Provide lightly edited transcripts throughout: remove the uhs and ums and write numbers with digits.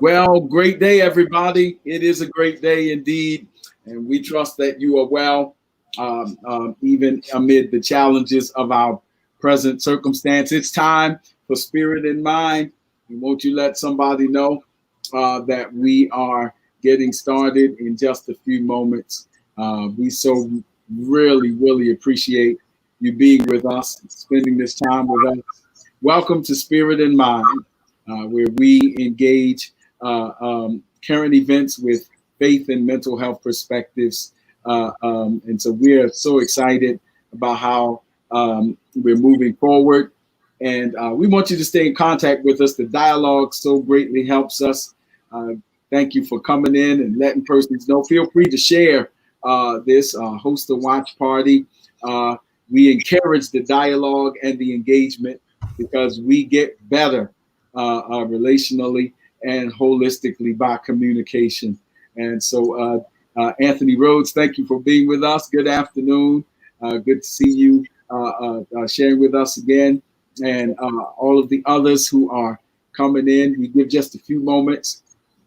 Well, great day, everybody. It is a great day indeed, and we trust that you are well, even amid the challenges of our present circumstance. It's time for Spirit in Mind. And won't you let somebody know that we are getting started in just a few moments? We so really appreciate you being with us, spending this time with us. Welcome to Spirit in Mind, where we engage current events with faith and mental health perspectives. And so we're so excited about how we're moving forward. And we want you to stay in contact with us. The dialogue so greatly helps us. Thank you for coming in and letting persons know. Feel free to share this, host a watch party. We encourage the dialogue and the engagement because we get better relationally and holistically by communication. And so, Anthony Rhodes, thank you for being with us. Good afternoon. Good to see you sharing with us again. And all of the others who are coming in, we give just a few moments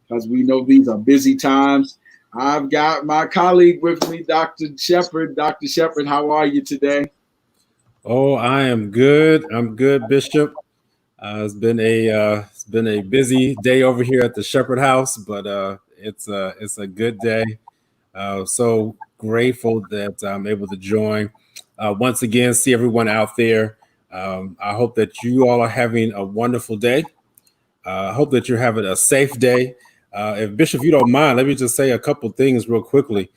because we know these are busy times. I've got my colleague with me, Dr. Shepard. Dr. Shepard, how are you today? Oh, I am good. I'm good, Bishop. It's been a busy day over here at the Shepherd House, but it's a good day. So grateful that I'm able to join. Once again, see everyone out there. I hope that you all are having a wonderful day. I hope that you're having a safe day. If Bishop, you don't mind, let me just say a couple things real quickly.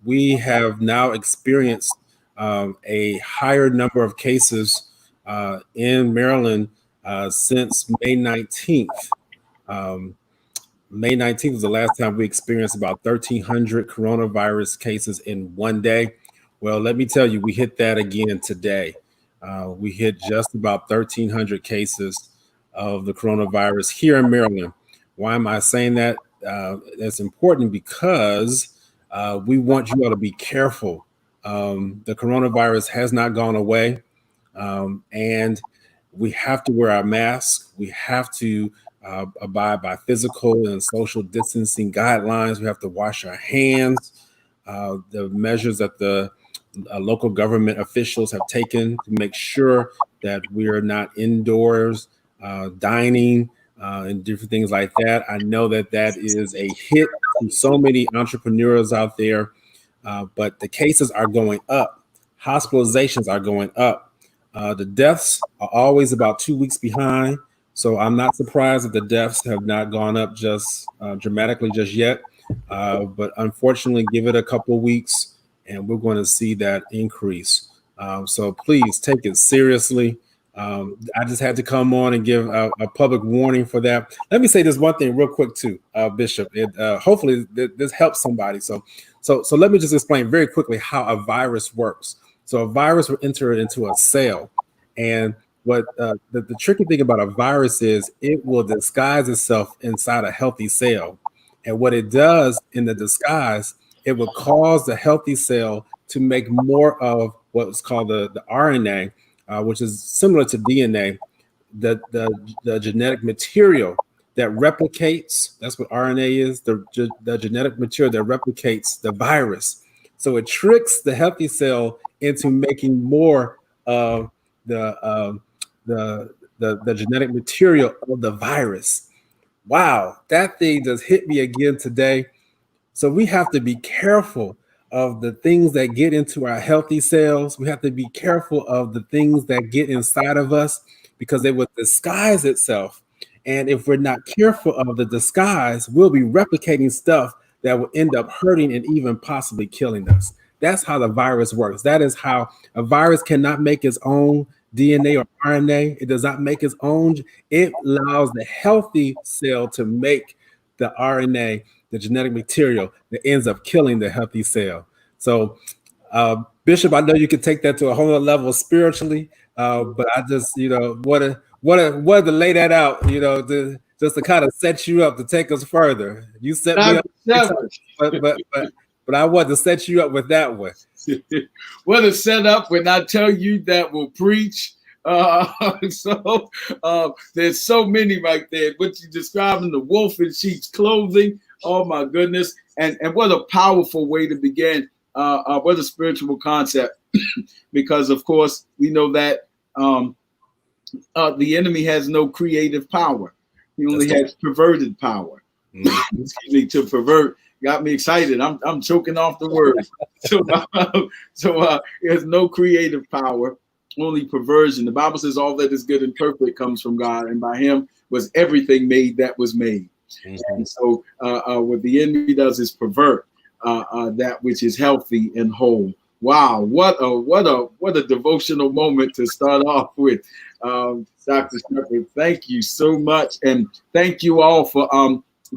We have now experienced a higher number of cases in Maryland since May 19th. Um, May 19th was the last time we experienced about 1,300 coronavirus cases in one day. Well, let me tell you, we hit that again today. We hit just about 1,300 cases of the coronavirus here in Maryland. Why am I saying that? That's important because we want you all to be careful. The coronavirus has not gone away, and we have to wear our masks. We have to abide by physical and social distancing guidelines. We have to wash our hands. The measures that the local government officials have taken to make sure that we are not indoors dining and different things like that. I know that that is a hit to so many entrepreneurs out there, but the cases are going up. Hospitalizations are going up. The deaths are always about 2 weeks behind. So I'm not surprised that the deaths have not gone up just dramatically just yet. But unfortunately, give it a couple of weeks and we're going to see that increase. So please take it seriously. I just had to come on and give a public warning for that. Let me say this one thing real quick too, Bishop. Hopefully this helps somebody. So let me just explain very quickly how a virus works. So a virus will enter into a cell, and what the tricky thing about a virus is it will disguise itself inside a healthy cell. And what it does in the disguise, it will cause the healthy cell to make more of what's called the RNA, which is similar to DNA, the genetic material that replicates. That's what RNA is, the genetic material that replicates the virus. So it tricks the healthy cell into making more of the genetic material of the virus. Wow, that thing just hit me again today. So we have to be careful of the things that get into our healthy cells. We have to be careful of the things that get inside of us because they will disguise itself. And if we're not careful of the disguise, we'll be replicating stuff that will end up hurting and even possibly killing us. That's how the virus works. That is how a virus cannot make its own DNA or RNA. It does not make its own. It allows the healthy cell to make the RNA, the genetic material that ends up killing the healthy cell. So, Bishop, I know you can take that to a whole other level spiritually, but I just, what to lay that out, just to kind of set you up to take us further. You set me up, but I want to set you up with that one. What a setup when I tell you that we'll preach There's so many right there. What you describing, the wolf in sheep's clothing. Oh my goodness. And what a powerful way to begin. What a spiritual concept. Because of course we know that the enemy has no creative power. He only has perverted power. Mm-hmm. Excuse me, to pervert. Got me excited. I'm choking off the words. So it has no creative power, only perversion. The Bible says all that is good and perfect comes from God, and by him was everything made that was made. Mm-hmm. And so what the enemy does is pervert that which is healthy and whole. Wow, what a devotional moment to start off with. Dr. Shepherd, thank you so much. And thank you all for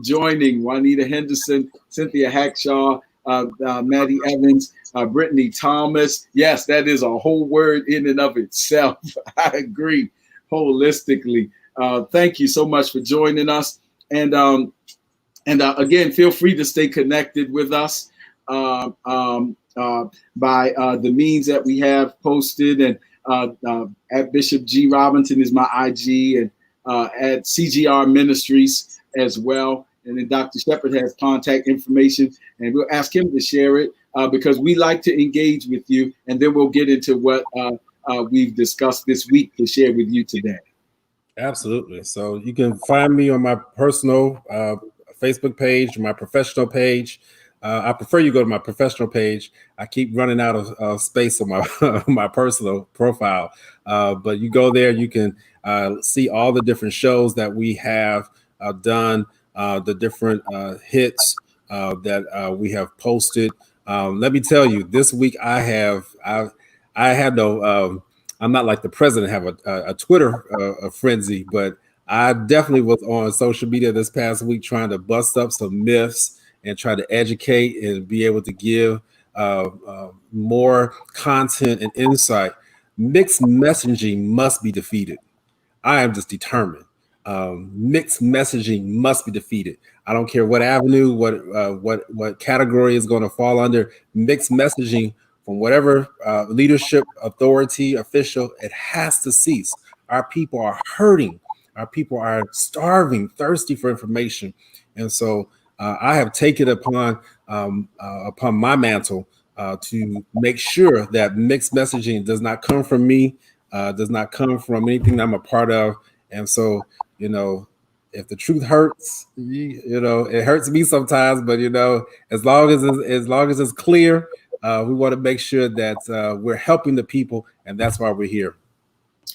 joining. Juanita Henderson, Cynthia Hackshaw, Maddie Evans, Brittany Thomas. Yes, that is a whole word in and of itself. I agree holistically. Thank you so much for joining us. And again, feel free to stay connected with us by the means that we have posted. And at Bishop G. Robinson is my IG, and at CGR Ministries as well. And then Dr. Shepherd has contact information, and we'll ask him to share it because we like to engage with you. And then we'll get into what we've discussed this week to share with you today. Absolutely. So you can find me on my personal Facebook page, my professional page. I prefer you go to my professional page. I keep running out of space on my my personal profile, but you go there, you can see all the different shows that we have done, the different hits that we have posted. Let me tell you, this week I had no. I'm not like the president, have a Twitter frenzy, but I definitely was on social media this past week trying to bust up some myths and try to educate and be able to give more content and insight. Mixed messaging must be defeated. I am just determined. Mixed messaging must be defeated. I don't care what avenue, what category is going to fall under. Mixed messaging from whatever leadership, authority, official, it has to cease. Our people are hurting. Our people are starving, thirsty for information. And so I have taken upon my mantle to make sure that mixed messaging does not come from me, does not come from anything I'm a part of. And so, if the truth hurts, it hurts me sometimes, but as long as it's clear, we want to make sure that we're helping the people, and that's why we're here.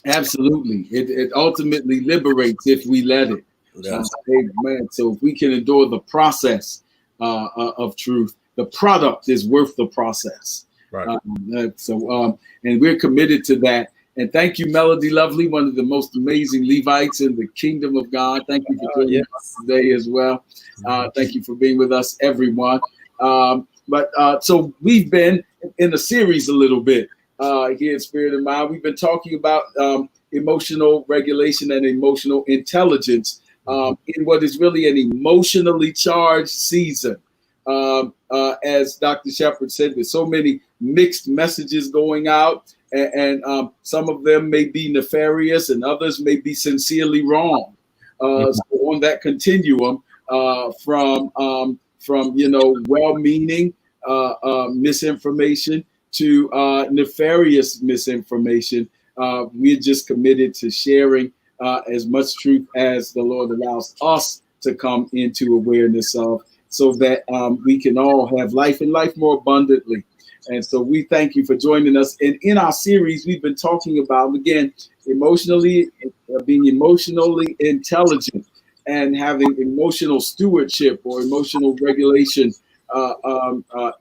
Absolutely. It ultimately liberates if we let it. Amen. So if we can endure the process of truth, the product is worth the process. Right. And we're committed to that. And thank you, Melody Lovely, one of the most amazing Levites in the kingdom of God. Thank you for joining us today as well. Thank you for being with us, everyone. So we've been in a series a little bit here at Spirit and Mind. We've been talking about emotional regulation and emotional intelligence in what is really an emotionally charged season. As Dr. Shepherd said, there's so many mixed messages going out, and some of them may be nefarious and others may be sincerely wrong. So on that continuum from well-meaning misinformation to nefarious misinformation, we're just committed to sharing as much truth as the Lord allows us to come into awareness of, so that we can all have life and life more abundantly. And so we thank you for joining us. And in our series, we've been talking about, again, being emotionally intelligent and having emotional stewardship or emotional regulation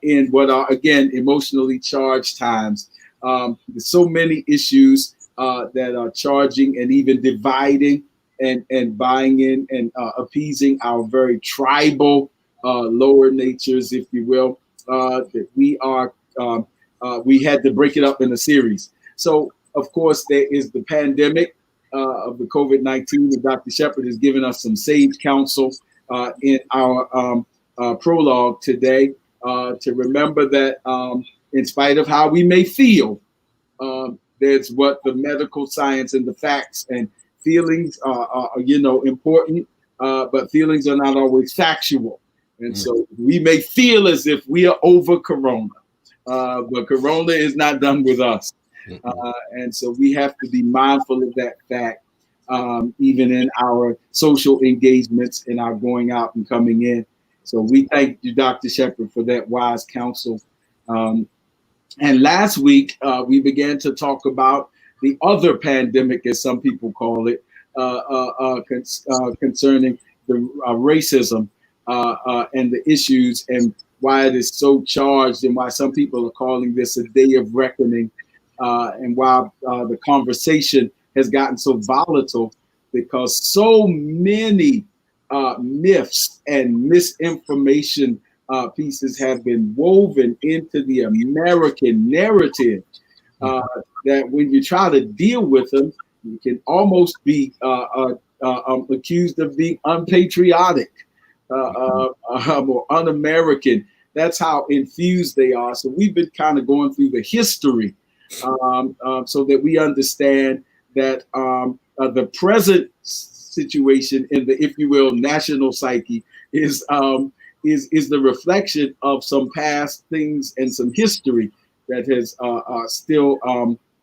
in what are, again, emotionally charged times. There's so many issues that are charging and even dividing and buying in and appeasing our very tribal lower natures, if you will, that we had to break it up in a series. So, of course, there is the pandemic of the COVID-19, and Dr. Shepherd has given us some sage counsel in our prologue today to remember that in spite of how we may feel, There's what the medical science and the facts, and feelings are important, but feelings are not always factual. And so we may feel as if we are over Corona, but Corona is not done with us. And so we have to be mindful of that fact, even in our social engagements and our going out and coming in. So we thank you, Dr. Shepherd, for that wise counsel. And last week, we began to talk about the other pandemic, as some people call it, concerning the racism and the issues, and why it is so charged, and why some people are calling this a day of reckoning, and why the conversation has gotten so volatile, because so many myths and misinformation pieces have been woven into the American narrative, that when you try to deal with them, you can almost be accused of being unpatriotic or un-American. That's how infused they are. So we've been kind of going through the history so that we understand that the present situation in the, if you will, national psyche is the reflection of some past things and some history that has still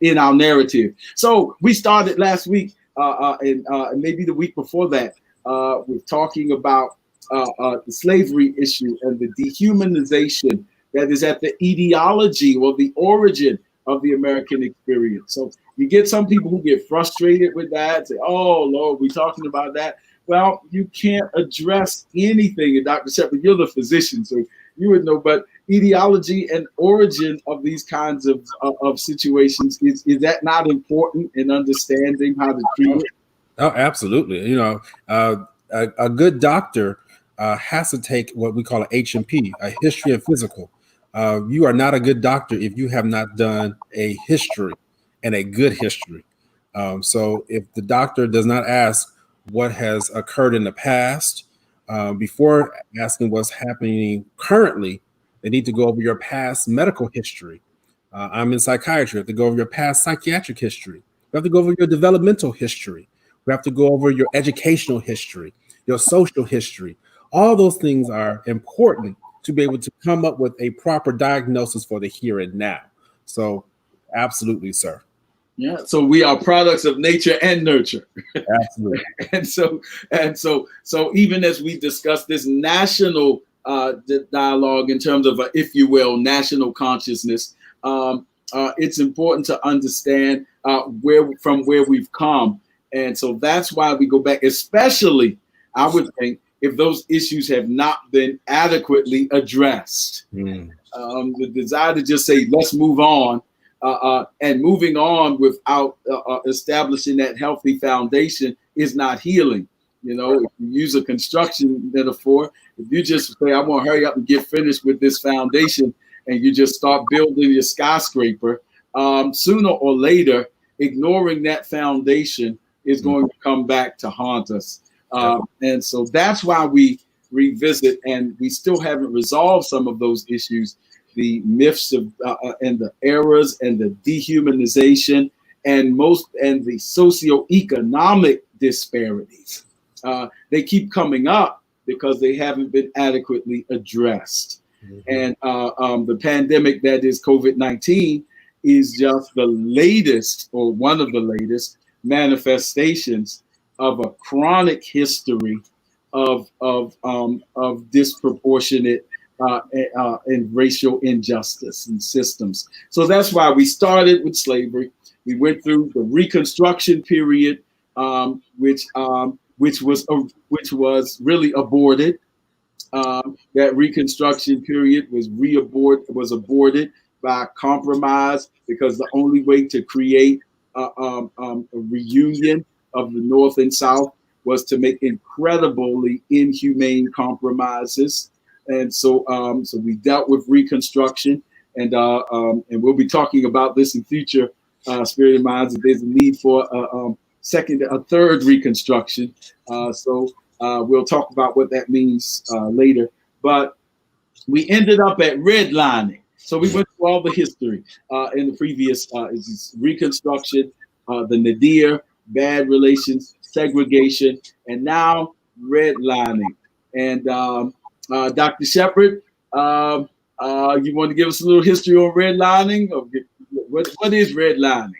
in our narrative. So we started last week and maybe the week before that with talking about the slavery issue and the dehumanization that is at the etiology or the origin of the American experience. So you get some people who get frustrated with that, say, oh, Lord, we're talking about that. Well, you can't address anything. And Dr. Shepherd, you're the physician, so you would know, but etiology and origin of these kinds of situations, is that not important in understanding how to treat it? Oh, absolutely. You know, a good doctor has to take what we call an H&P, a history and physical. You are not a good doctor if you have not done a history and a good history. So if the doctor does not ask what has occurred in the past, before asking what's happening currently, they need to go over your past medical history. I'm in psychiatry. I have to go over your past psychiatric history. We have to go over your developmental history. We have to go over your educational history, your social history. All those things are important to be able to come up with a proper diagnosis for the here and now. So absolutely, sir. Yeah, so we are products of nature and nurture. Absolutely. and so even as we discuss this national dialogue in terms of, if you will, national consciousness, it's important to understand where we've come. And so that's why we go back, especially, I would think, if those issues have not been adequately addressed. The desire to just say, let's move on, and moving on without establishing that healthy foundation is not healing. You know, if you use a construction metaphor, if you just say, I want to hurry up and get finished with this foundation, and you just start building your skyscraper, sooner or later, ignoring that foundation is going to come back to haunt us. And so that's why we revisit, and we still haven't resolved some of those issues, the myths of and the errors and the dehumanization and the socioeconomic disparities. They keep coming up because they haven't been adequately addressed. And the pandemic that is COVID-19 is just the latest, or one of the latest manifestations of a chronic history of disproportionate and racial injustice and systems. So that's why we started with slavery. We went through the Reconstruction period, which was really aborted. That Reconstruction period was aborted by compromise, because the only way to create a reunion of the North and South was to make incredibly inhumane compromises. And so we dealt with Reconstruction, and we'll be talking about this in future Spirit and Minds, that there's a need for a third Reconstruction. So we'll talk about what that means later. But we ended up at redlining. So we went through all the history in the previous Reconstruction, the Nadir, bad relations, segregation, and now redlining. And Dr. Shepherd, you want to give us a little history on redlining? What is redlining?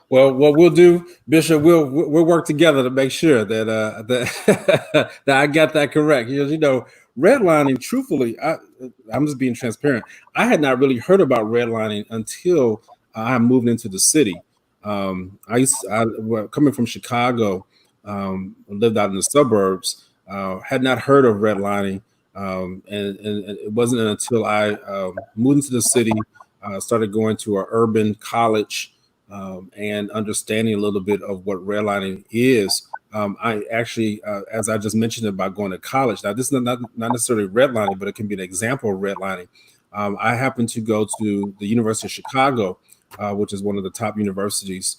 Well, what we'll do, Bishop, we'll work together to make sure that that that I got that correct. You know, redlining. Truthfully, I'm just being transparent. I had not really heard about redlining until I moved into the city. Coming from Chicago, lived out in the suburbs. Had not heard of redlining, and it wasn't until I moved into the city, started going to an urban college. And understanding a little bit of what redlining is. I actually, as I just mentioned about going to college, now this is not necessarily redlining, but it can be an example of redlining. I happen to go to the University of Chicago, which is one of the top universities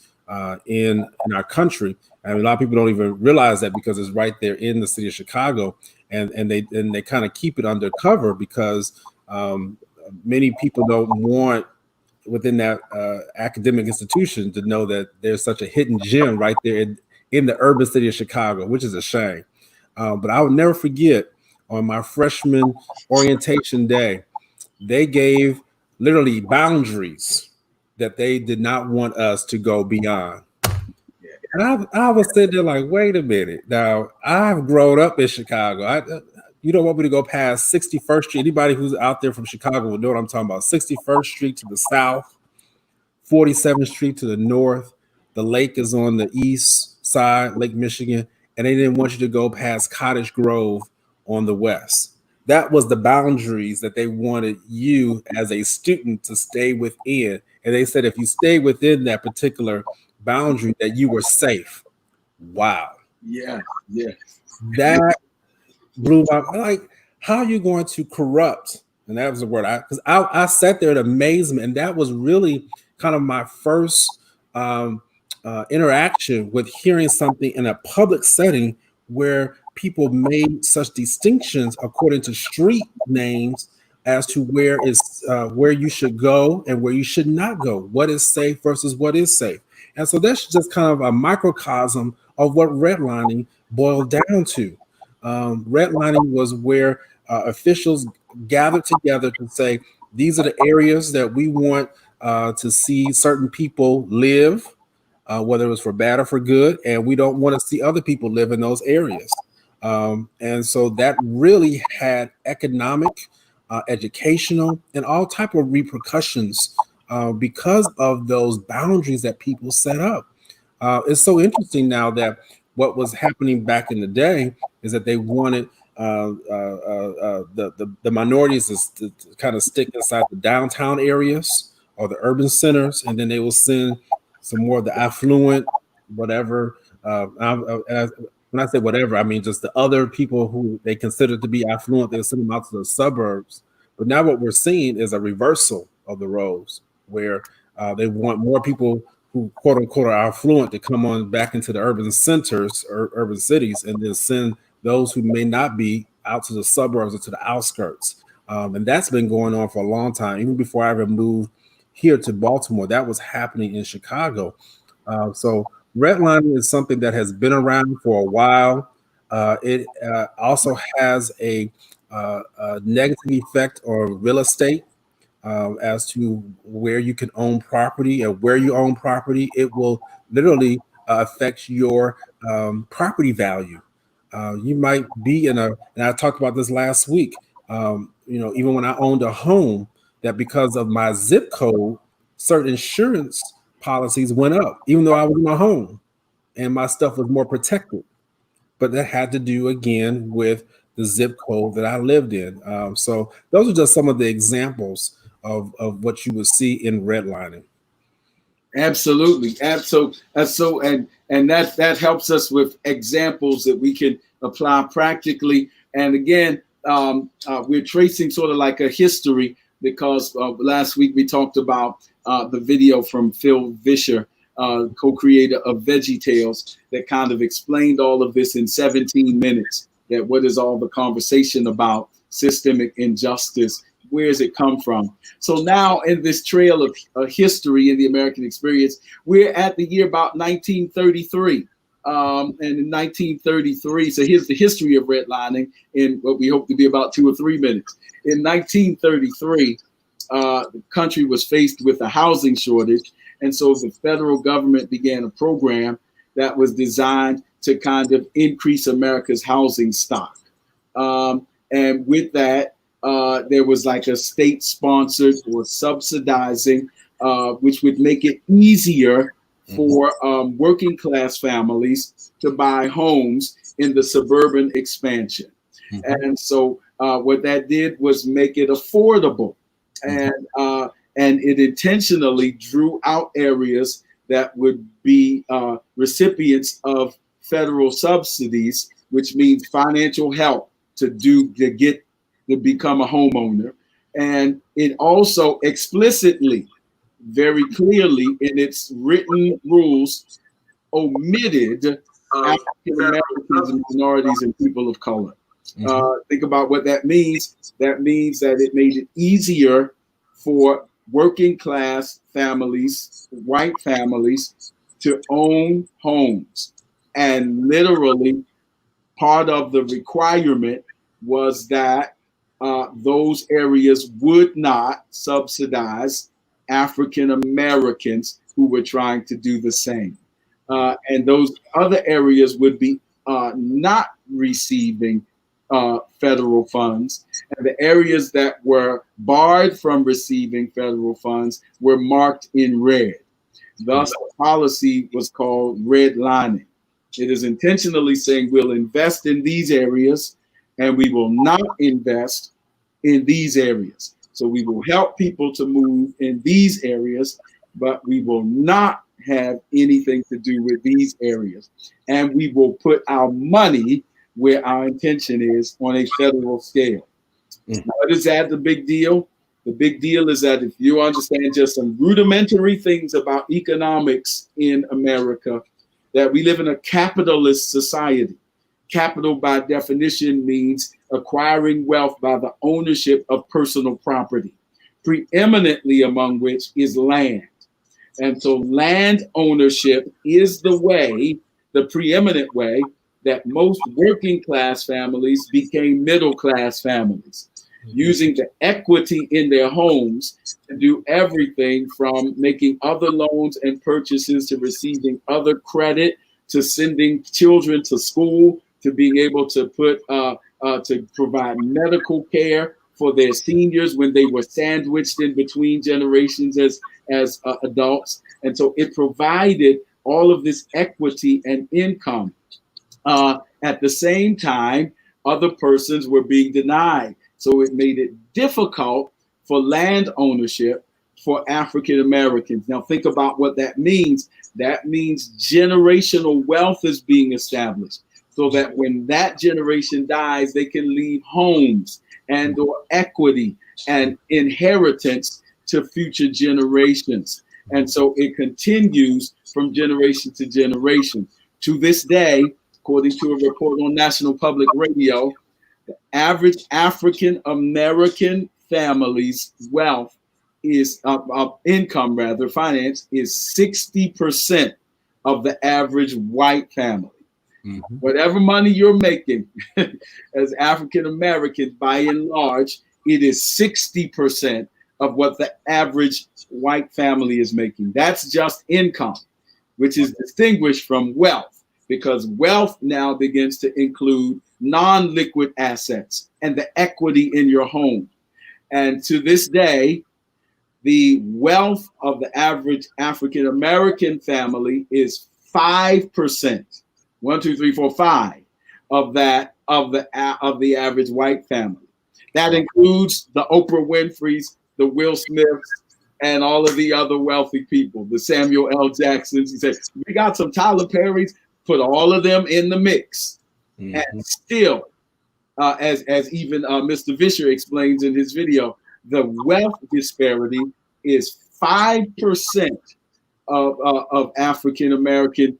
in our country. And a lot of people don't even realize that because it's right there in the city of Chicago, and they kind of keep it undercover because many people don't want within that academic institution to know that there's such a hidden gem right there in the urban city of Chicago, which is a shame. But I would never forget on my freshman orientation day, they gave literally boundaries that they did not want us to go beyond. And I was sitting there like, wait a minute. Now, I've grown up in Chicago. You don't want me to go past 61st Street. Anybody who's out there from Chicago will know what I'm talking about. 61st Street to the south, 47th Street to the north. The lake is on the east side, Lake Michigan, and they didn't want you to go past Cottage Grove on the west. That was the boundaries that they wanted you as a student to stay within. And they said if you stay within that particular boundary, that you were safe. Wow. Yeah. That blew my, like, how are you going to corrupt? And that was the word. Because I sat there in amazement, and that was really kind of my first interaction with hearing something in a public setting where people made such distinctions according to street names as to where you should go and where you should not go, what is safe versus what is safe. And so that's just kind of a microcosm of what redlining boiled down to. Redlining was where officials gathered together to say, these are the areas that we want to see certain people live, whether it was for bad or for good, and we don't want to see other people live in those areas. And so that really had economic, educational, and all type of repercussions because of those boundaries that people set up. It's so interesting now that what was happening back in the day is that they wanted the minorities to kind of stick inside the downtown areas or the urban centers, and then they will send some more of the affluent, whatever. When I say whatever, I mean just the other people who they consider to be affluent. They'll send them out to the suburbs. But now what we're seeing is a reversal of the roles, where they want more people who quote unquote are affluent to come on back into the urban centers or urban cities, and then send those who may not be out to the suburbs or to the outskirts. And that's been going on for a long time. Even before I ever moved here to Baltimore, that was happening in Chicago. So redlining is something that has been around for a while. It also has a negative effect on real estate. As to where you can own property and where you own property, it will literally affect your property value. You might be and I talked about this last week, even when I owned a home, that because of my zip code, certain insurance policies went up, even though I was in my home and my stuff was more protected. But that had to do, again, with the zip code that I lived in. So those are just some of the examples of what you would see in redlining. Absolutely. And that helps us with examples that we can apply practically. And again, we're tracing sort of like a history, because last week we talked about the video from Phil Vischer, co-creator of VeggieTales, that kind of explained all of this in 17 minutes, that what is all the conversation about systemic injustice where does it come from? So now in this trail of history in the American experience, we're at the year about 1933. And in 1933, so here's the history of redlining in what we hope to be about 2 or 3 minutes. In 1933, the country was faced with a housing shortage. And so the federal government began a program that was designed to kind of increase America's housing stock. And with that, there was like a state-sponsored or subsidizing, which would make it easier for working class families to buy homes in the suburban expansion. And so what that did was make it affordable. And it intentionally drew out areas that would be recipients of federal subsidies, which means financial help to become a homeowner. And it also explicitly, very clearly in its written rules, omitted African Americans and minorities and people of color. Think about what that means. That means that it made it easier for working class families, white families, to own homes. And literally, part of the requirement was that those areas would not subsidize African Americans who were trying to do the same. And those other areas would be not receiving federal funds. And the areas that were barred from receiving federal funds were marked in red. Thus, the policy was called redlining. It is intentionally saying we'll invest in these areas and we will not invest in these areas. So we will help people to move in these areas, but we will not have anything to do with these areas. And we will put our money where our intention is on a federal scale. What is that the big deal? The big deal is that if you understand just some rudimentary things about economics in America, that we live in a capitalist society. Capital, by definition, means acquiring wealth by the ownership of personal property, preeminently among which is land. And so land ownership is the way, the preeminent way, that most working class families became middle class families, using the equity in their homes to do everything from making other loans and purchases to receiving other credit, to sending children to school, to being able to to provide medical care for their seniors when they were sandwiched in between generations as adults. And so it provided all of this equity and income. At the same time, other persons were being denied. So it made it difficult for land ownership for African Americans. Now think about what that means. That means generational wealth is being established so that when that generation dies, they can leave homes and or equity and inheritance to future generations. And so it continues from generation to generation. To this day, according to a report on National Public Radio, the average African American family's wealth is income, rather, finance is 60% of the average white family. Whatever money you're making as African Americans, by and large, it is 60% of what the average white family is making. That's just income, which is distinguished from wealth, because wealth now begins to include non-liquid assets and the equity in your home. And to this day, the wealth of the average African American family is 5%. 1, 2, 3, 4, 5 of that of the average white family. That includes the Oprah Winfrey's, the Will Smiths, and all of the other wealthy people, the Samuel L. Jacksons. He said, we got some Tyler Perrys, put all of them in the mix. And still, as even Mr. Vischer explains in his video, the wealth disparity is 5% of African American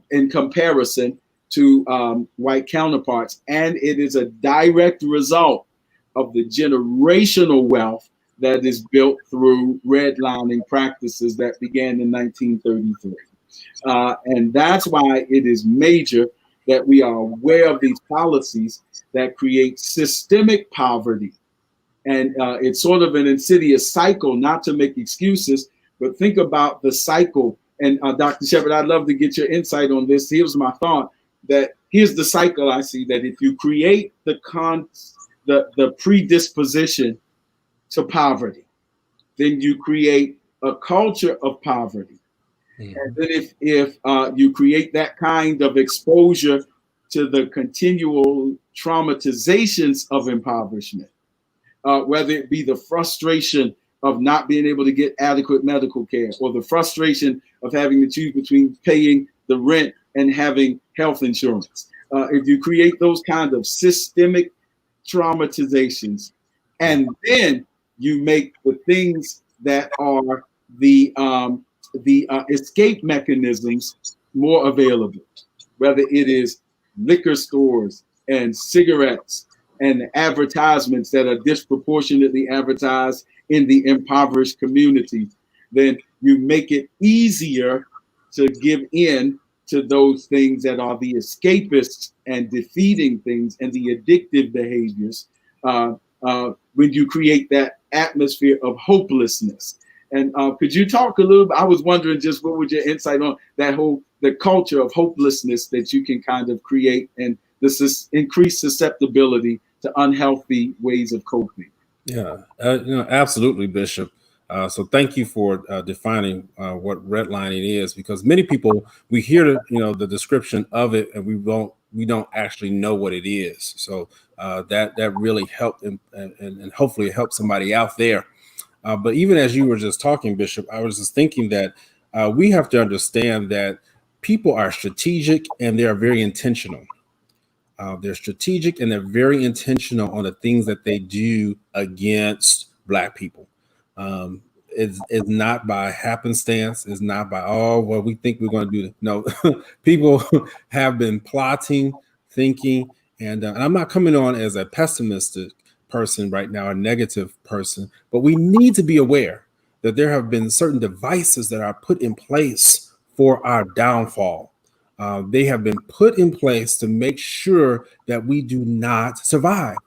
in comparison to white counterparts. And it is a direct result of the generational wealth that is built through redlining practices that began in 1933. And that's why it is major that we are aware of these policies that create systemic poverty. And it's sort of an insidious cycle, not to make excuses, but think about the cycle. And Dr. Shepherd, I'd love to get your insight on this. Here's my thought, that here's the cycle I see, that if you create the predisposition to poverty, then you create a culture of poverty. Mm-hmm. And then if you create that kind of exposure to the continual traumatizations of impoverishment, whether it be the frustration of not being able to get adequate medical care, or the frustration of having to choose between paying the rent and having health insurance. If you create those kinds of systemic traumatizations, and then you make the things that are the escape mechanisms more available, whether it is liquor stores and cigarettes and advertisements that are disproportionately advertised in the impoverished community, then you make it easier to give in to those things that are the escapist and defeating things and the addictive behaviors when you create that atmosphere of hopelessness. And could you talk a little bit? I was wondering just what was your insight on the culture of hopelessness that you can kind of create, and this increased susceptibility to unhealthy ways of coping. Yeah, absolutely, Bishop. So thank you for defining what redlining is, because many people, we hear the description of it and we don't actually know what it is. So that really helped and hopefully it helped somebody out there. But even as you were just talking, Bishop, I was just thinking that we have to understand that people are strategic and they are very intentional. They're strategic and they're very intentional on the things that they do against Black people. It's not by happenstance. It's not by, we think we're going to do this. No, people have been plotting, thinking, and I'm not coming on as a pessimistic person right now, a negative person, but we need to be aware that there have been certain devices that are put in place for our downfall. They have been put in place to make sure that we do not survive.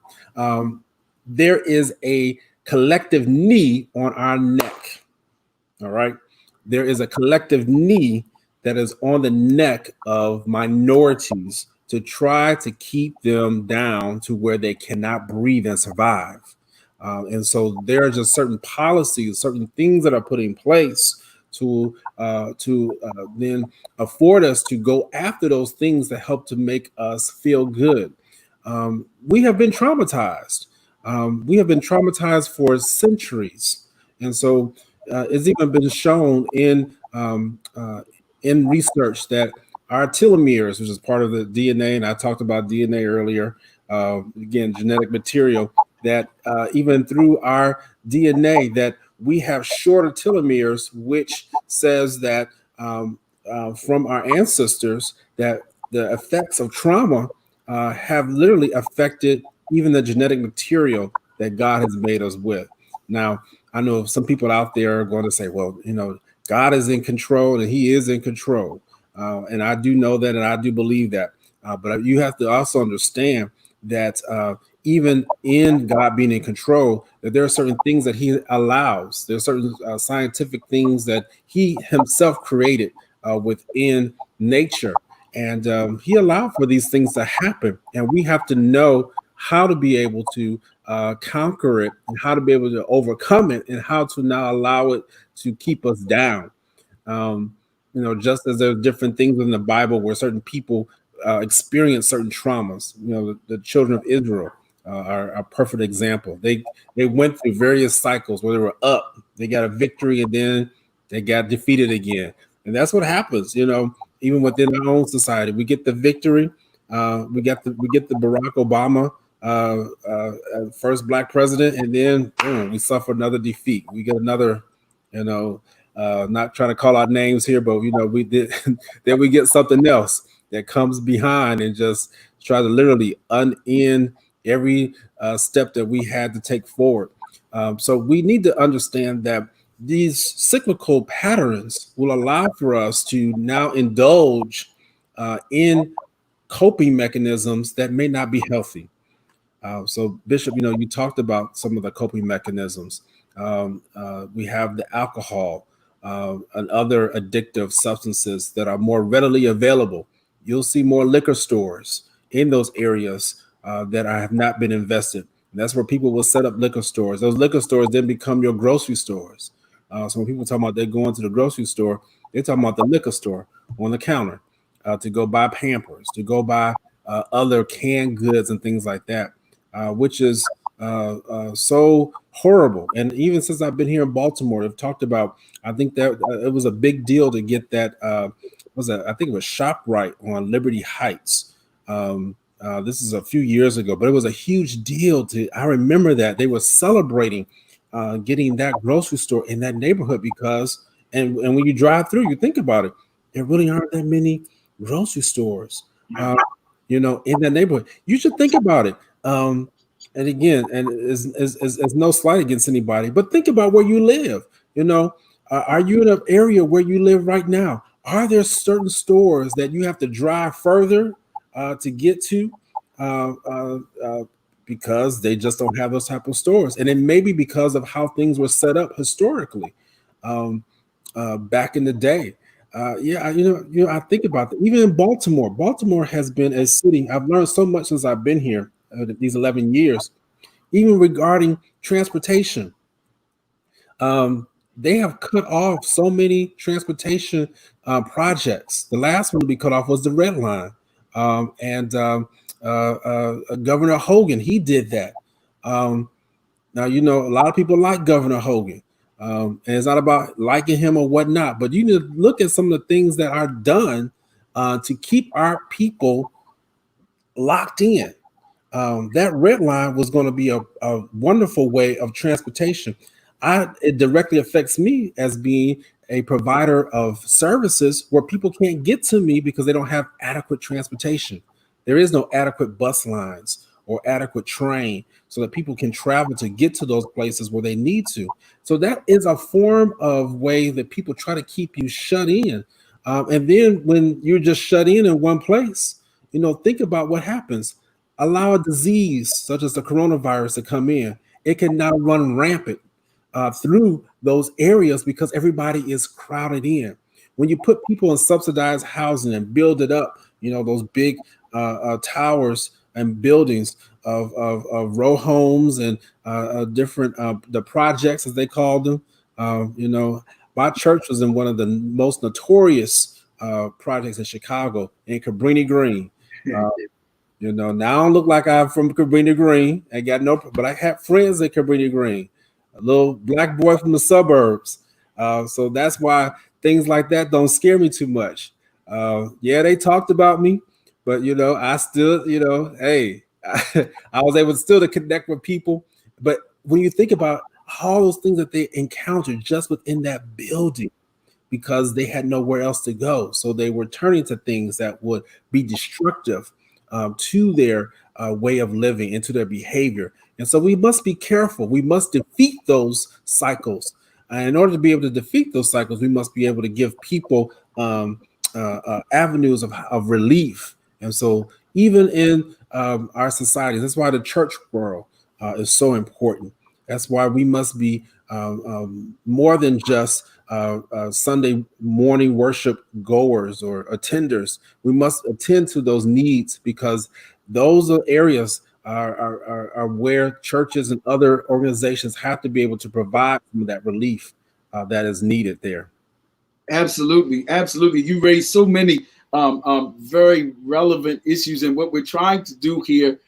There is a collective knee on our neck. All right. There is a collective knee that is on the neck of minorities to try to keep them down to where they cannot breathe and survive. And so there are just certain policies, certain things that are put in place to then afford us to go after those things that help to make us feel good. We have been traumatized. We have been traumatized for centuries. And so it's even been shown in research that our telomeres, which is part of the DNA, and I talked about DNA earlier, again, genetic material, that even through our DNA, that we have shorter telomeres, which says that from our ancestors, that the effects of trauma have literally affected even the genetic material that God has made us with. Now, I know some people out there are going to say, well, God is in control and he is in control. And I do know that, and I do believe that. But you have to also understand that even in God being in control, that there are certain things that he allows. There are certain scientific things that he himself created within nature. And he allowed for these things to happen. And we have to know how to be able to conquer it, and how to be able to overcome it, and how to not allow it to keep us down. Just as there are different things in the Bible where certain people experience certain traumas. The children of Israel are a perfect example. They went through various cycles where they were up, they got a victory, and then they got defeated again. And that's what happens, even within our own society. We get the victory. We get the Barack Obama, first Black president, and then boom, we suffer another defeat. We get another, not trying to call out names here, but we did. Then we get something else that comes behind and just try to literally unend every step that we had to take forward. So we need to understand that these cyclical patterns will allow for us to now indulge in coping mechanisms that may not be healthy. So, Bishop, you talked about some of the coping mechanisms. We have the alcohol and other addictive substances that are more readily available. You'll see more liquor stores in those areas that have not been invested. And that's where people will set up liquor stores. Those liquor stores then become your grocery stores. So when people talk about they're going to the grocery store, they're talking about the liquor store on the counter to go buy Pampers, to go buy other canned goods and things like that. Which is so horrible. And even since I've been here in Baltimore, they've talked about, I think that it was a big deal to get that, I think it was ShopRite on Liberty Heights. This is a few years ago, but it was a huge deal I remember that they were celebrating getting that grocery store in that neighborhood because, and when you drive through, you think about it, there really aren't that many grocery stores, in that neighborhood. You should think about it. And again, and is no slight against anybody, but think about where you live. Are you in an area where you live right now? Are there certain stores that you have to drive further to get to because they just don't have those type of stores? And it may be because of how things were set up historically back in the day. I think about that. Even in Baltimore has been a city. I've learned so much since I've been here these 11 years, even regarding transportation. They have cut off so many transportation projects. The last one to be cut off was the Red Line. Governor Hogan, he did that. Now, a lot of people like Governor Hogan. And it's not about liking him or whatnot, but you need to look at some of the things that are done to keep our people locked in. That Red Line was going to be a wonderful way of transportation. It directly affects me as being a provider of services where people can't get to me because they don't have adequate transportation. There is no adequate bus lines or adequate train so that people can travel to get to those places where they need to. So that is a form of way that people try to keep you shut in. And then when you're just shut in one place, think about what happens. Allow a disease such as the coronavirus to come in. It can now run rampant through those areas because everybody is crowded in. When you put people in subsidized housing and build it up, those big towers and buildings of row homes and different the projects as they call them. My church was in one of the most notorious projects in Chicago in Cabrini Green. Now I don't look like I'm from Cabrini Green. But I have friends at Cabrini Green, a little black boy from the suburbs. So that's why things like that don't scare me too much. They talked about me, but I still, hey, I was able still to connect with people. But when you think about all those things that they encountered just within that building, because they had nowhere else to go, so they were turning to things that would be destructive to their way of living and to their behavior. And so we must be careful. We must defeat those cycles. And in order to be able to defeat those cycles, we must be able to give people avenues of relief. And so even in our society, that's why the church world is so important. That's why we must be more than just Sunday morning worship goers or attenders. We must attend to those needs because those are areas are where churches and other organizations have to be able to provide some of that relief that is needed there. Absolutely. You raised so many very relevant issues, and what we're trying to do here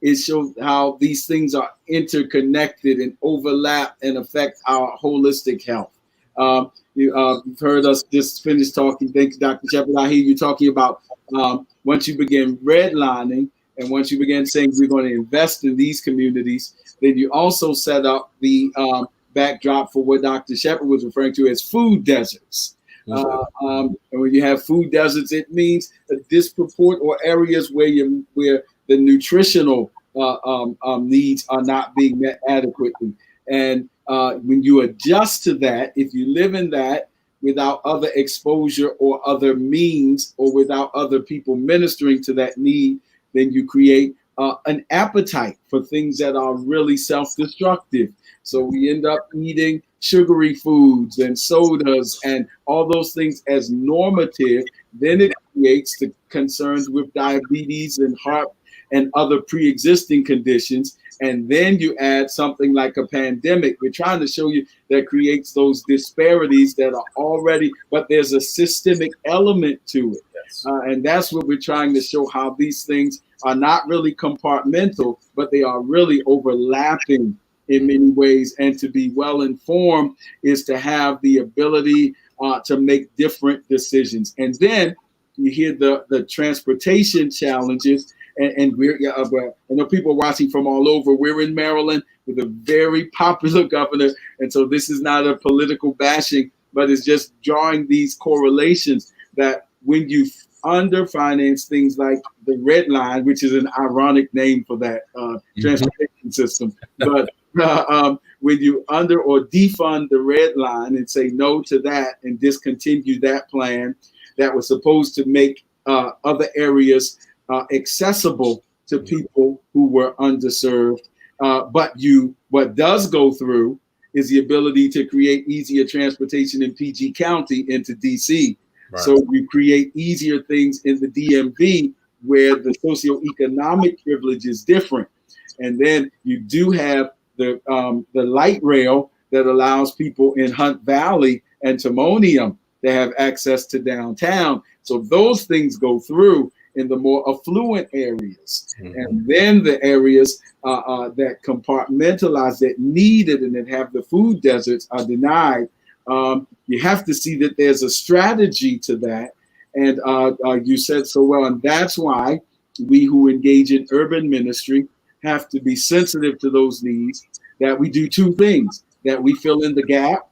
is show how these things are interconnected and overlap and affect our holistic health. You've heard us just finish talking. Thank you, Dr. Shepherd. I hear you talking about once you begin redlining and once you begin saying we're going to invest in these communities, then you also set up the backdrop for what Dr. Shepherd was referring to as food deserts. And when you have food deserts, it means a disproportionate or areas where the nutritional needs are not being met adequately. And when you adjust to that, if you live in that without other exposure or other means, or without other people ministering to that need, then you create an appetite for things that are really self-destructive. So we end up eating sugary foods and sodas and all those things as normative. Then it creates the concerns with diabetes and heart and other pre-existing conditions. And then you add something like a pandemic. We're trying to show you that creates those disparities that are already, but there's a systemic element to it. Yes. And that's what we're trying to show, how these things are not really compartmental, but they are really overlapping in many ways. And to be well informed is to have the ability to make different decisions. And then you hear the transportation challenges. And we're, I know people watching from all over. We're in Maryland with a very popular governor. And so this is not a political bashing, but it's just drawing these correlations that when you underfinance things like the Red Line, which is an ironic name for that transportation system, but when you under or defund the Red Line and say no to that and discontinue that plan that was supposed to make other areas accessible to people who were underserved. But what does go through is the ability to create easier transportation in PG County into DC. Right. So you create easier things in the DMV where the socioeconomic privilege is different. And then you do have the light rail that allows people in Hunt Valley and Timonium to have access to downtown. So those things go through in the more affluent areas. Mm-hmm. And then the areas that compartmentalize, that need it and that have the food deserts are denied. You have to see that there's a strategy to that. And you said so well, and that's why we who engage in urban ministry have to be sensitive to those needs, that we do two things, that we fill in the gap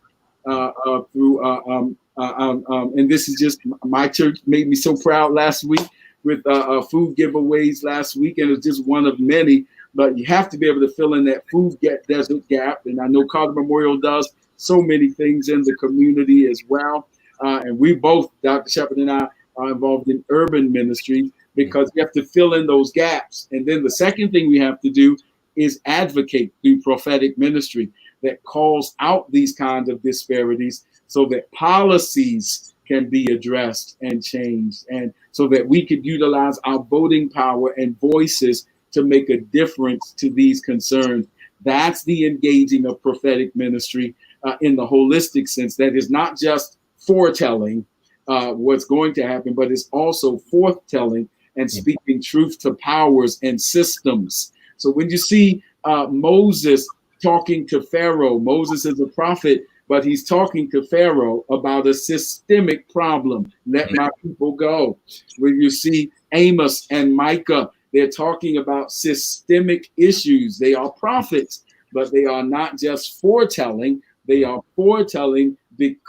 through, and this is just, my church made me so proud last week with food giveaways last week, and it's just one of many, but you have to be able to fill in that food desert gap. And I know Carter Memorial does so many things in the community as well. And we both, Dr. Shepherd and I, are involved in urban ministry because you have to fill in those gaps. And then the second thing we have to do is advocate through prophetic ministry that calls out these kinds of disparities so that policies can be addressed and changed, and so that we could utilize our voting power and voices to make a difference to these concerns. That's the engaging of prophetic ministry in the holistic sense. That is not just foretelling what's going to happen, but it's also forthtelling and speaking truth to powers and systems. So when you see Moses talking to Pharaoh, Moses is a prophet, but he's talking to Pharaoh about a systemic problem. Let my people go. When you see Amos and Micah, they're talking about systemic issues. They are prophets, but they are not just foretelling. They are foretelling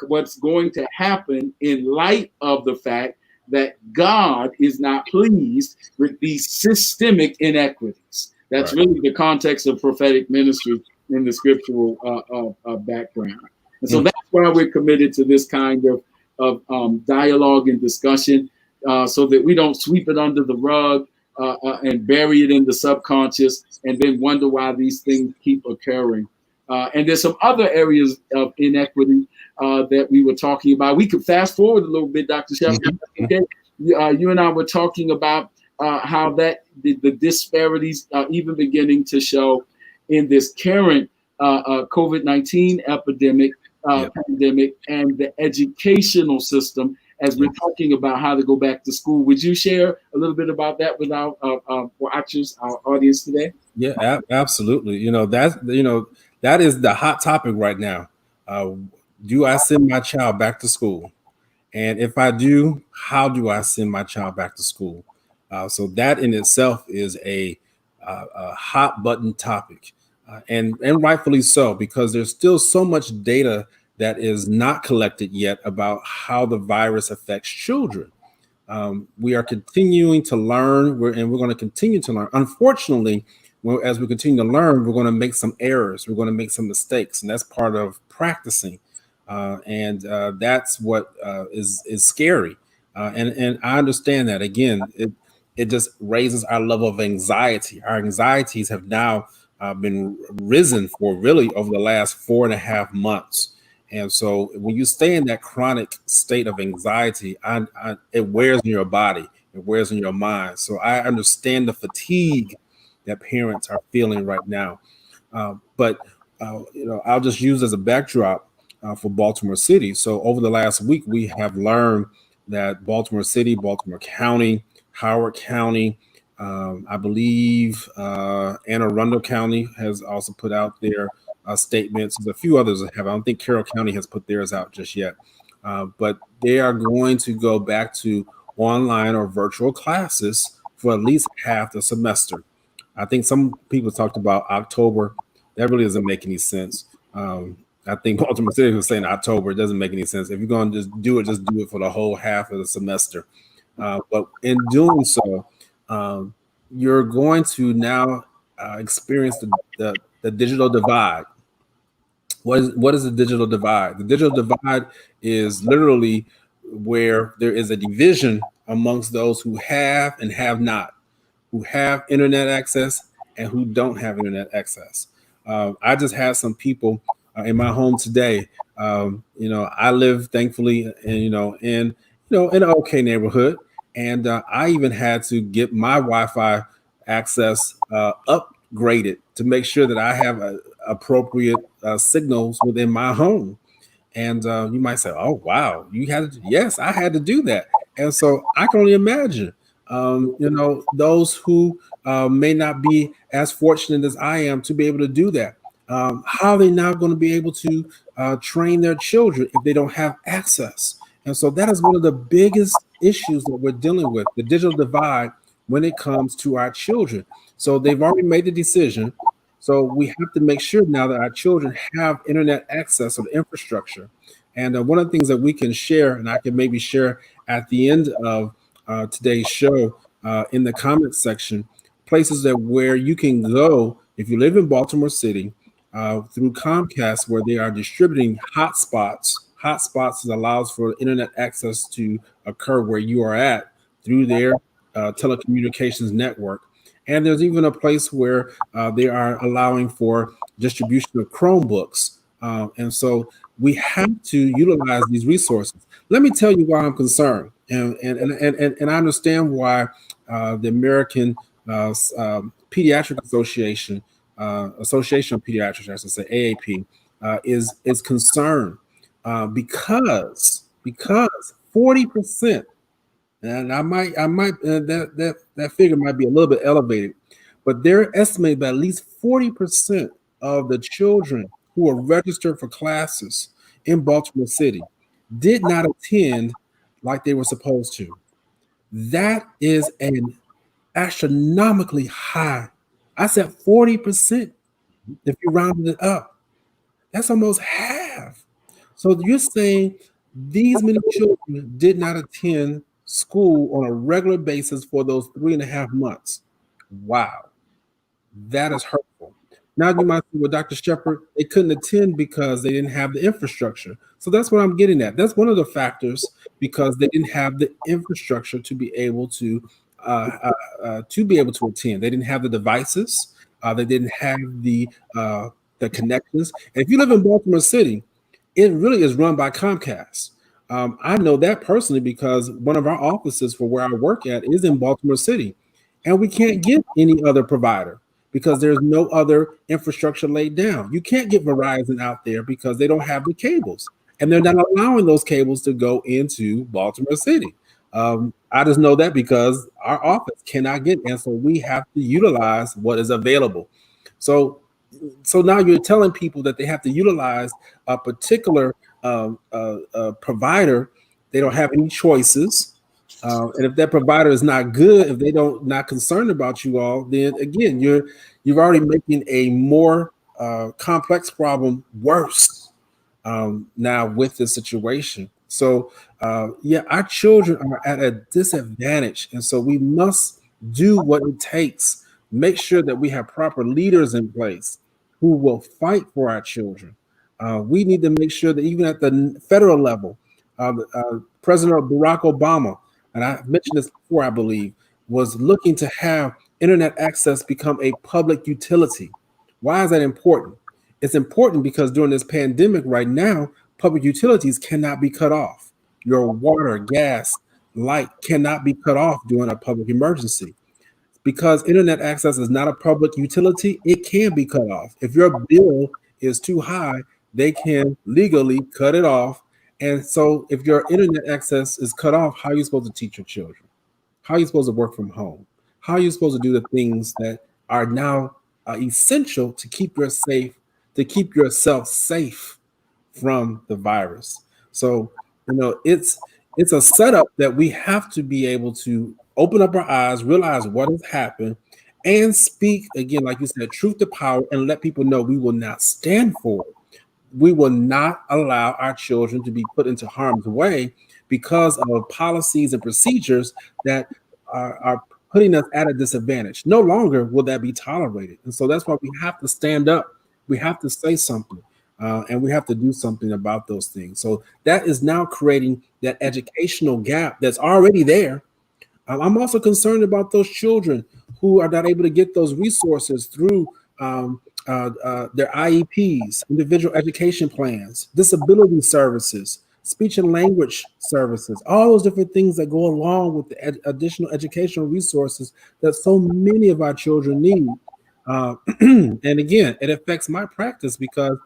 what's going to happen in light of the fact that God is not pleased with these systemic inequities. That's right. Really the context of prophetic ministry in the scriptural background. And so that's why we're committed to this kind of dialogue and discussion, so that we don't sweep it under the rug and bury it in the subconscious and then wonder why these things keep occurring. And there's some other areas of inequity that we were talking about. We could fast forward a little bit, Dr. Shepherd. Okay? You and I were talking about how that the disparities are even beginning to show in this current COVID-19 pandemic and the educational system as we're talking about how to go back to school. Would you share a little bit about that with our watchers, our audience today? Yeah, absolutely. That is the hot topic right now. Do I send my child back to school? And if I do, how do I send my child back to school? So that in itself is a hot button topic, and rightfully so, because there's still so much data that is not collected yet about how the virus affects children. We are continuing to learn, and we're going to continue to learn. Unfortunately, as we continue to learn, we're going to make some errors. We're going to make some mistakes, and that's part of practicing. And that's what is scary. And I understand that. Again, it just raises our level of anxiety. Our anxieties have now been risen for really over the last 4.5 months. And so when you stay in that chronic state of anxiety, it wears on your body, it wears on your mind. So I understand the fatigue that parents are feeling right now. But I'll just use as a backdrop for Baltimore City. So over the last week, we have learned that Baltimore City, Baltimore County, Howard County, I believe Anne Arundel County has also put out their statements. There's a few others that have. I don't think Carroll County has put theirs out just yet. But they are going to go back to online or virtual classes for at least half the semester. I think some people talked about October. That really doesn't make any sense. I think Baltimore City was saying October. It doesn't make any sense. If you're going to just do it for the whole half of the semester. But in doing so, you're going to now experience the digital divide. What is the digital divide? The digital divide is literally where there is a division amongst those who have and have not, who have internet access and who don't have internet access. I just had some people in my home today. I live thankfully in an okay neighborhood, and I even had to get my Wi-Fi access upgraded to make sure that I have appropriate signals within my home. And you might say, "Oh, wow, you had to?" Yes, I had to do that, and so I can only imagine. Those who may not be as fortunate as I am to be able to do that. How are they now going to be able to train their children if they don't have access? And so that is one of the biggest issues that we're dealing with, the digital divide when it comes to our children. So they've already made the decision. So we have to make sure now that our children have internet access or infrastructure. And one of the things that we can share, and I can maybe share at the end of today's show in the comments section, places that where you can go if you live in Baltimore City through Comcast, where they are distributing hotspots. Hotspots allows for internet access to occur where you are at through their telecommunications network. And there's even a place where they are allowing for distribution of Chromebooks. And so we have to utilize these resources. Let me tell you why I'm concerned. And I understand why the American Pediatric Association of Pediatrics, I should say AAP, is concerned because 40%, and I might that figure might be a little bit elevated, but they're estimating that at least 40% of the children who are registered for classes in Baltimore City did not attend like they were supposed to. That is an astronomically high. I said 40% if you rounded it up. That's almost half. So you're saying these many children did not attend school on a regular basis for those 3.5 months. Wow. That is hurtful. Now you might say, well, Dr. Shepherd, they couldn't attend because they didn't have the infrastructure. So that's what I'm getting at. That's one of the factors, because they didn't have the infrastructure to be able to attend. They didn't have the devices. They didn't have the connections. And if you live in Baltimore City, it really is run by Comcast. I know that personally because one of our offices for where I work at is in Baltimore City, and we can't get any other provider because there's no other infrastructure laid down. You can't get Verizon out there because they don't have the cables, and they're not allowing those cables to go into Baltimore City. I just know that because our office cannot get, and so we have to utilize what is available. So now you're telling people that they have to utilize a particular provider. They don't have any choices. And if that provider is not good, if they don't not concerned about you all, then again, you're already making a more complex problem worse now with the situation. So, yeah, our children are at a disadvantage. And so we must do what it takes, make sure that we have proper leaders in place who will fight for our children. We need to make sure that even at the federal level, President Barack Obama, and I mentioned this before, I believe, was looking to have internet access become a public utility. Why is that important? It's important because during this pandemic right now, public utilities cannot be cut off. Your water, gas, light cannot be cut off during a public emergency. Because internet access is not a public utility, it can be cut off. If your bill is too high, they can legally cut it off. And so if your internet access is cut off, how are you supposed to teach your children? How are you supposed to work from home? How are you supposed to do the things that are now essential to keep yourself safe from the virus? So, it's a setup that we have to be able to open up our eyes, realize what has happened, and speak again, like you said, truth to power, and let people know we will not stand for it. We will not allow our children to be put into harm's way because of policies and procedures that are putting us at a disadvantage. No longer will that be tolerated. And so that's why we have to stand up. We have to say something. And we have to do something about those things. So that is now creating that educational gap that's already there. I'm also concerned about those children who are not able to get those resources through their IEPs, individual education plans, disability services, speech and language services, all those different things that go along with the additional educational resources that so many of our children need. And again, it affects my practice because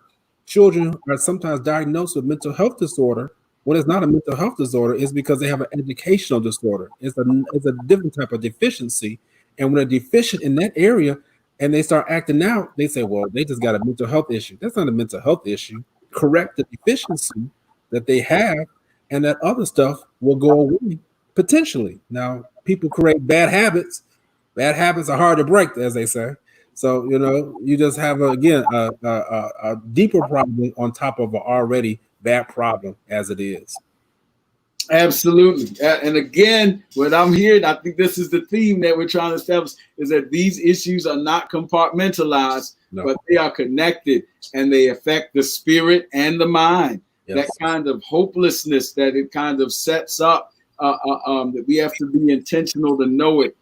children are sometimes diagnosed with mental health disorder when it's not a mental health disorder. It's because they have an educational disorder. It's a different type of deficiency. And when they're deficient in that area and they start acting out, they say, well, they just got a mental health issue. That's not a mental health issue. Correct the deficiency that they have, and that other stuff will go away potentially. Now, people create bad habits. Bad habits are hard to break, as they say. So, you just have, a deeper problem on top of an already bad problem as it is. Absolutely. And again, what I'm hearing, I think this is the theme that we're trying to establish, is that these issues are not compartmentalized, but they are connected, and they affect the spirit and the mind. Yes. That kind of hopelessness that it kind of sets up, that we have to be intentional to know it.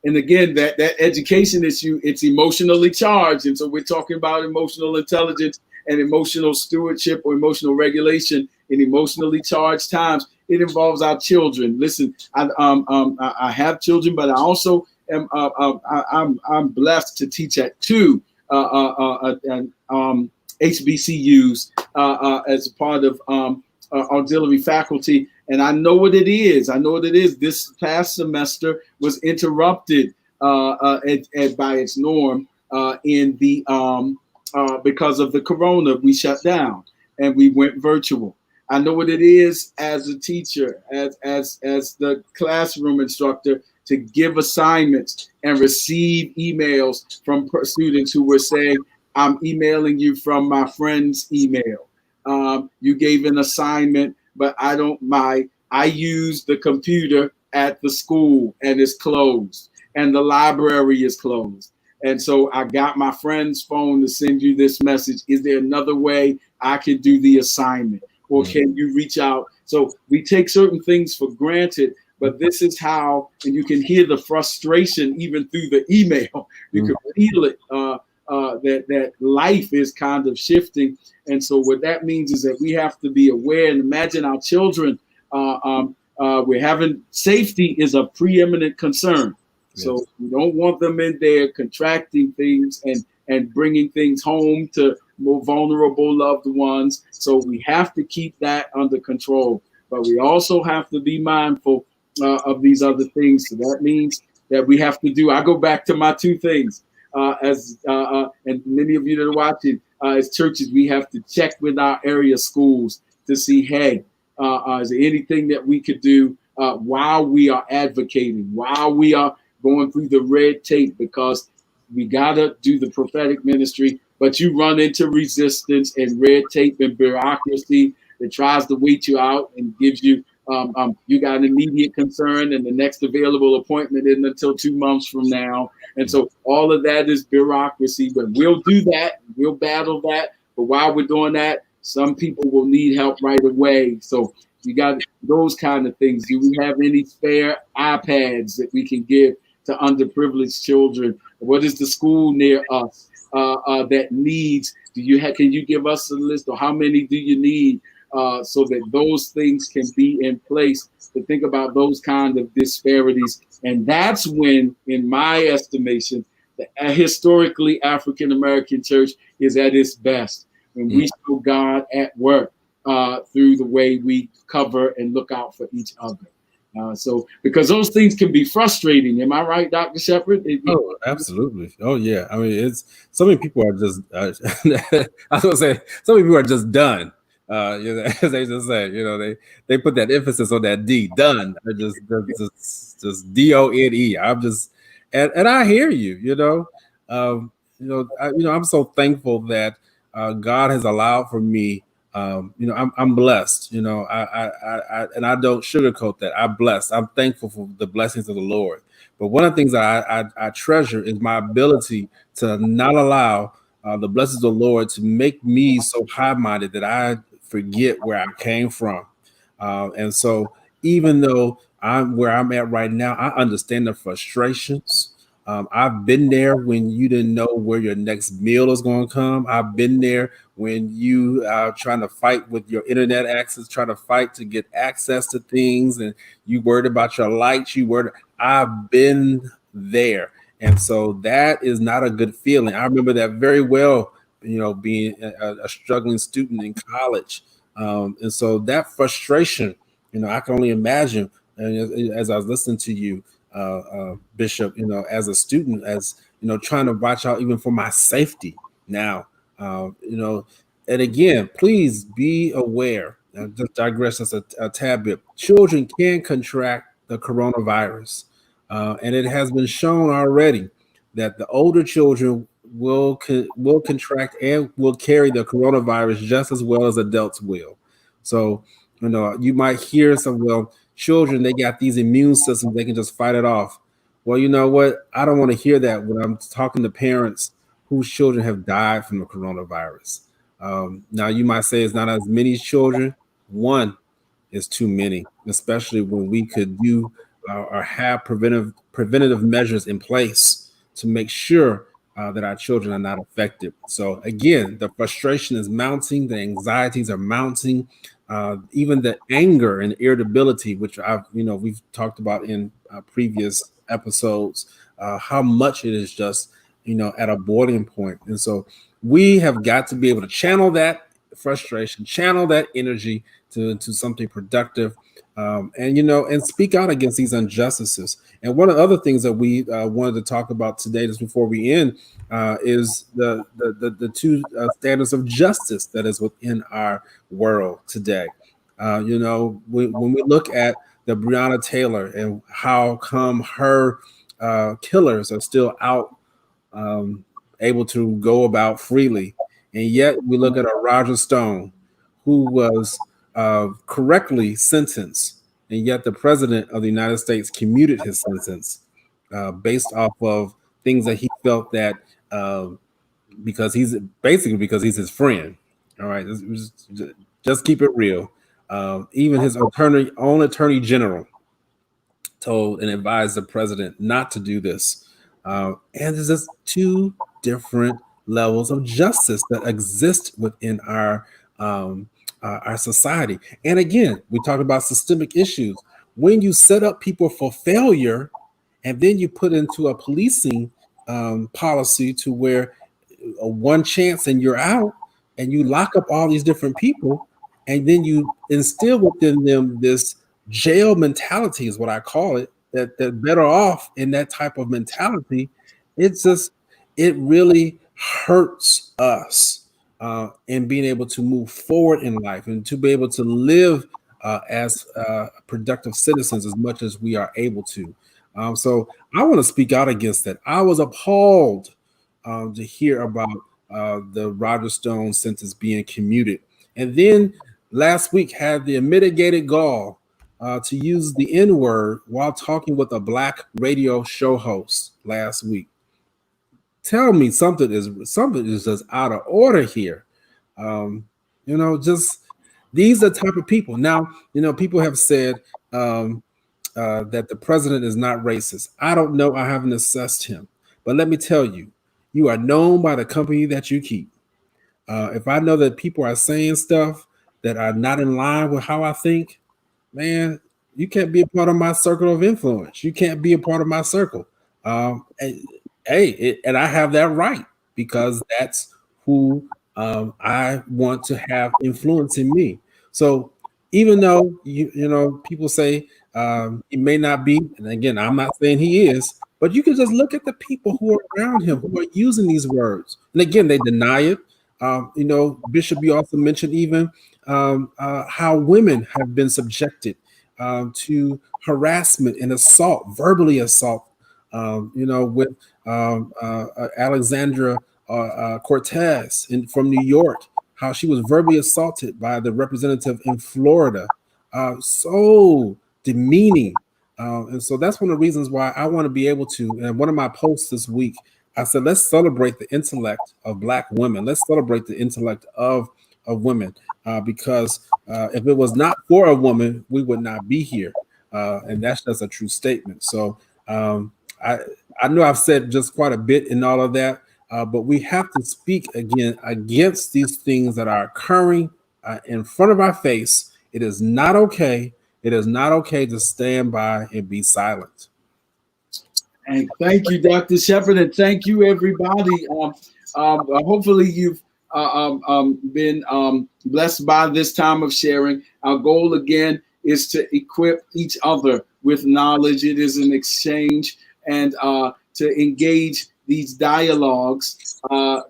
And again, that education issue, it's emotionally charged. And so we're talking about emotional intelligence and emotional stewardship or emotional regulation in emotionally charged times. It involves our children. Listen, I have children, but I also am I'm blessed to teach at two HBCUs as a part of auxiliary faculty. And I know what it is. This past semester was interrupted by its norm because of the corona. We shut down and we went virtual. I know what it is as a teacher, as the classroom instructor, to give assignments and receive emails from students who were saying, I'm emailing you from my friend's email. You gave an assignment, but I use the computer at the school and it's closed and the library is closed. And so I got my friend's phone to send you this message. Is there another way I can do the assignment, or can you reach out? So we take certain things for granted, but this is how, and you can hear the frustration even through the email. You can feel it, that life is kind of shifting. And so what that means is that we have to be aware and imagine our children. We're having safety is a preeminent concern. Yes. So we don't want them in there contracting things and bringing things home to more vulnerable loved ones. So we have to keep that under control. But we also have to be mindful of these other things. So that means that we have to do. I go back to my two things. And many of you that are watching, as churches, we have to check with our area schools to see, hey, is there anything that we could do while we are advocating, while we are going through the red tape, because we got to do the prophetic ministry, but you run into resistance and red tape and bureaucracy that tries to wait you out and gives you you got an immediate concern, and the next available appointment isn't until 2 months from now. And so all of that is bureaucracy, but we'll do that. We'll battle that. But while we're doing that, some people will need help right away. So you got those kind of things. Do we have any spare iPads that we can give to underprivileged children? What is the school near us that needs? Can you give us a list, or how many do you need? So that those things can be in place, to think about those kind of disparities. And that's when, in my estimation, the historically African-American church is at its best, when we show God at work through the way we cover and look out for each other. So because those things can be frustrating. Am I right, Dr. Shepherd? Oh, absolutely. Oh, yeah. I mean, it's so many people are just, I was going to say, so many people are just done. As they just say, they put that emphasis on that D, done. Just DONE. I'm just, and I hear you. I'm so thankful that God has allowed for me. I'm blessed. And I don't sugarcoat that. I'm blessed. I'm thankful for the blessings of the Lord. But one of the things that I treasure is my ability to not allow the blessings of the Lord to make me so high-minded that I forget where I came from. And so even though I'm where I'm at right now, I understand the frustrations. I've been there when you didn't know where your next meal is going to come. I've been there when you are trying to fight with your internet access, trying to fight to get access to things, and you worried about your lights. I've been there. And so that is not a good feeling. I remember that very well, being a struggling student in college. And so that frustration, I can only imagine. And as I was listening to you, Bishop, as a student, as trying to watch out even for my safety now, and again, please be aware. Just digress just a tad bit. Children can contract the coronavirus, and it has been shown already that the older children will contract and will carry the coronavirus just as well as adults will. So, you might hear children, they got these immune systems, they can just fight it off. Well, you know what? I don't want to hear that when I'm talking to parents whose children have died from the coronavirus. Now, you might say it's not as many children. One is too many, especially when we could do or have preventative measures in place to make sure that our children are not affected. So again, the frustration is mounting, the anxieties are mounting, even the anger and irritability, which we've talked about in previous episodes, how much it is just, at a boiling point. And so we have got to be able to channel that frustration, channel that energy to something productive, and speak out against these injustices. And one of the other things that we wanted to talk about today, just before we end, is the two standards of justice that is within our world today. When we look at the Breonna Taylor and how come her killers are still out, able to go about freely, and yet we look at a Roger Stone who was correctly sentenced, and yet the president of the United States commuted his sentence based off of things that he felt that because he's his friend. All right, just keep it real. Even his own attorney general told and advised the president not to do this. And there's just two different levels of justice that exist within our society. And again, we talked about systemic issues. When you set up people for failure, and then you put into a policing policy to where one chance and you're out, and you lock up all these different people, and then you instill within them this jail mentality, is what I call it, that they're better off in that type of mentality. It really hurts us in being able to move forward in life and to be able to live as productive citizens as much as we are able to. So I want to speak out against that. I was appalled to hear about the Roger Stone sentence being commuted. And then last week had the mitigated gall to use the N-word while talking with a black radio show host last week. Tell me something is just out of order here. Just these are the type of people. Now, people have said that the president is not racist. I don't know. I haven't assessed him. But let me tell you, you are known by the company that you keep. If I know that people are saying stuff that are not in line with how I think, man, you can't be a part of my circle of influence. You can't be a part of my circle. And I have that right because that's who I want to have influencing me. So even though people say he may not be, and again, I'm not saying he is, but you can just look at the people who are around him who are using these words, and again, they deny it. Bishop, you also mentioned even how women have been subjected to harassment and assault, verbally assault. With Alexandra Cortez from New York, how she was verbally assaulted by the representative in Florida. So demeaning. And so that's one of the reasons why I want to be able to, and one of my posts this week, I said, let's celebrate the intellect of Black women. Let's celebrate the intellect of women, because if it was not for a woman, we would not be here. And that's just a true statement. So I know I've said just quite a bit in all of that, but we have to speak again against these things that are occurring in front of our face. It is not okay. It is not okay to stand by and be silent. And thank you, Dr. Shepherd, and thank you, everybody. Hopefully, you've been blessed by this time of sharing. Our goal, again, is to equip each other with knowledge. It is an exchange, and to engage these dialogues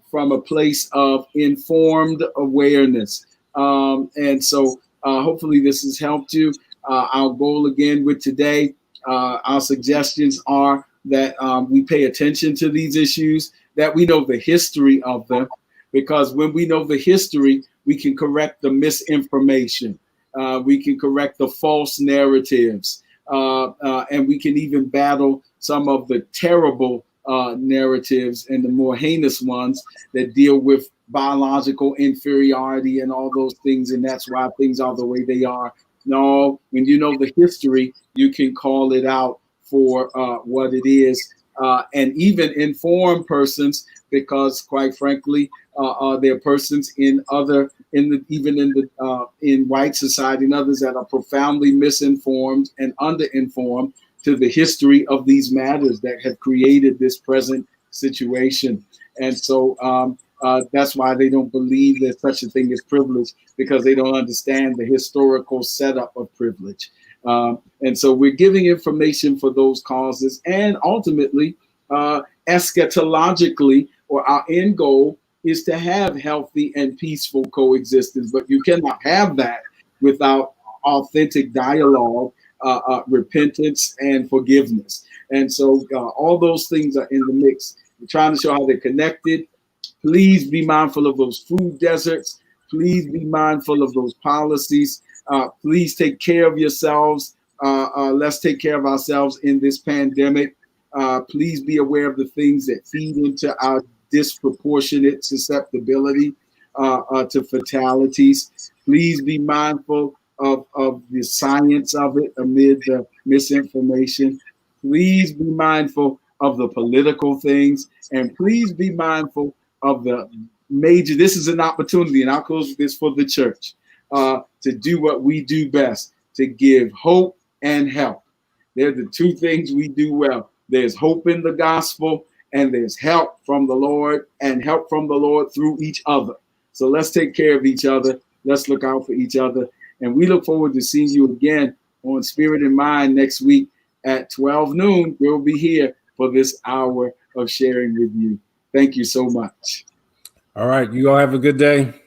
from a place of informed awareness. And so hopefully this has helped you. Our goal, again, with today, our suggestions are that we pay attention to these issues, that we know the history of them, because when we know the history, we can correct the misinformation. We can correct the false narratives, and we can even battle some of the terrible narratives and the more heinous ones that deal with biological inferiority and all those things, and that's why things are the way they are. No, when you know the history, you can call it out for what it is, and even inform persons, because quite frankly, there are persons in white society and others that are profoundly misinformed and underinformed to the history of these matters that have created this present situation. And so that's why they don't believe there's such a thing as privilege, because they don't understand the historical setup of privilege. And so we're giving information for those causes, and ultimately, eschatologically, or our end goal is to have healthy and peaceful coexistence. But you cannot have that without authentic dialogue, repentance, and forgiveness. And so all those things are in the mix. We're trying to show how they're connected. Please be mindful of those food deserts. Please be mindful of those policies. Please take care of yourselves. Let's take care of ourselves in this pandemic. Please be aware of the things that feed into our disproportionate susceptibility to fatalities. Please be mindful of the science of it amid the misinformation. Please be mindful of the political things, and please be mindful of the major. This is an opportunity, and I'll close with this, for the church to do what we do best, to give hope and help. They're the two things we do well. There's hope in the gospel, and there's help from the Lord, and help from the Lord through each other. So let's take care of each other. Let's look out for each other. And we look forward to seeing you again on Spirit and Mind next week at 12 noon. We'll be here for this hour of sharing with you. Thank you so much. All right. You all have a good day.